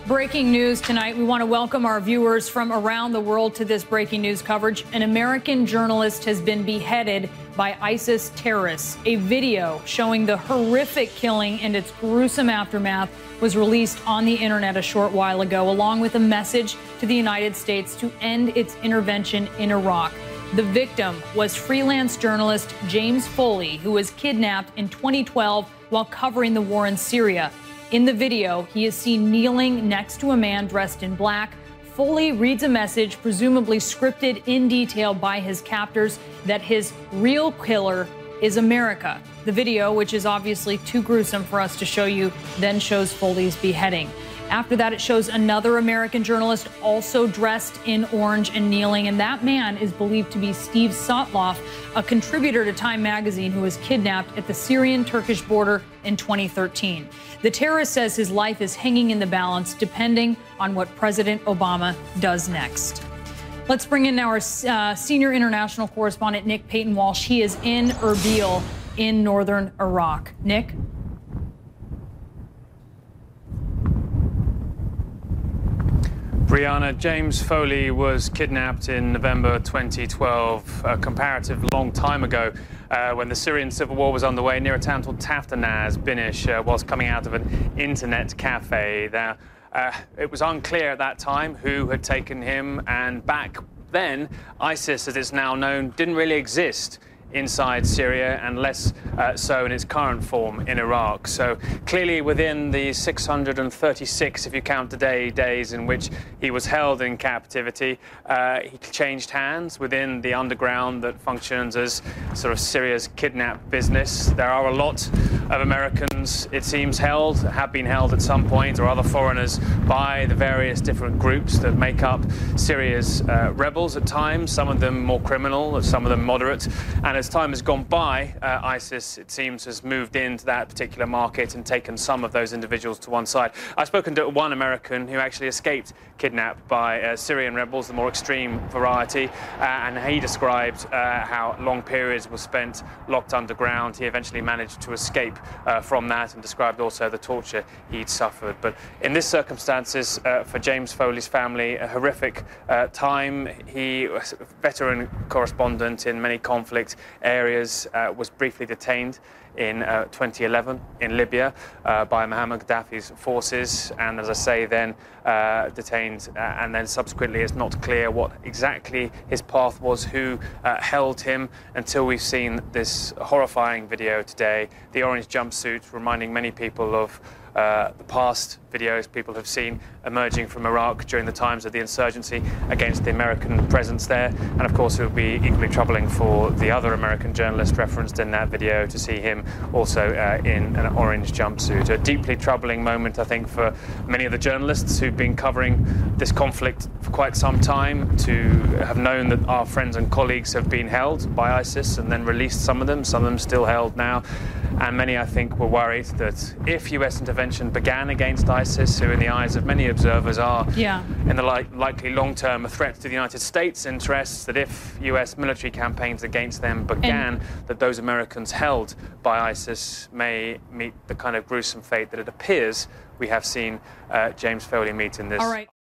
Breaking news tonight. We want to welcome our viewers from around the world to this breaking news coverage. An American journalist has been beheaded by ISIS terrorists. A video showing the horrific killing and its gruesome aftermath was released on the internet a short while ago, along with a message to the United States to end its intervention in Iraq. The victim was freelance journalist James Foley, who was kidnapped in 2012 while covering the war in Syria. In the video, he is seen kneeling next to a man dressed in black. Foley reads a message, presumably scripted in detail by his captors, that his real killer is America. The video, which is obviously too gruesome for us to show you, then shows Foley's beheading. After that, it shows another American journalist also dressed in orange and kneeling, and that man is believed to be Steve Sotloff, a contributor to Time magazine who was kidnapped at the Syrian-Turkish border in 2013. The terrorist says his life is hanging in the balance depending on what President Obama does next. Let's bring in our senior international correspondent, Nick Payton-Walsh. He is in Erbil in northern Iraq. Nick? Brianna, James Foley was kidnapped in November 2012, a comparative long time ago, when the Syrian civil war was underway near a town called Taftanaz, Binish, whilst coming out of an internet cafe. Now, it was unclear at that time who had taken him, and back then, ISIS, as it's now known, didn't really exist inside Syria, and less so in its current form in Iraq. So clearly within the 636, if you count today, days in which he was held in captivity, he changed hands within the underground that functions as sort of Syria's kidnap business. There are a lot of Americans, it seems, have been held at some point, or other foreigners, by the various different groups that make up Syria's rebels at times, some of them more criminal, some of them moderate. And as time has gone by, ISIS, it seems, has moved into that particular market and taken some of those individuals to one side. I've spoken to one American who actually escaped kidnapped by Syrian rebels, the more extreme variety, and he described how long periods were spent locked underground. He eventually managed to escape from that, and described also the torture he'd suffered. But in this circumstances, for James Foley's family, a horrific time. He was a veteran correspondent in many conflict areas, was briefly detained in 2011 in Libya by Muammar Gaddafi's forces, and as I say, then detained, and then subsequently it's not clear what exactly his path was, who held him, until we've seen this horrifying video today, the orange jumpsuit, reminding many people of the past videos people have seen emerging from Iraq during the times of the insurgency against the American presence there. And of course, it would be equally troubling for the other American journalist referenced in that video to see him also in an orange jumpsuit. A deeply troubling moment, I think, for many of the journalists who've been covering this conflict for quite some time, to have known that our friends and colleagues have been held by ISIS and then released, some of them still held now. And many, I think, were worried that if US intervention began against ISIS, who in the eyes of many observers are in the likely long-term a threat to the United States' interests, that if US military campaigns against them began, that those Americans held by ISIS may meet the kind of gruesome fate that it appears we have seen James Foley meet in this. All right.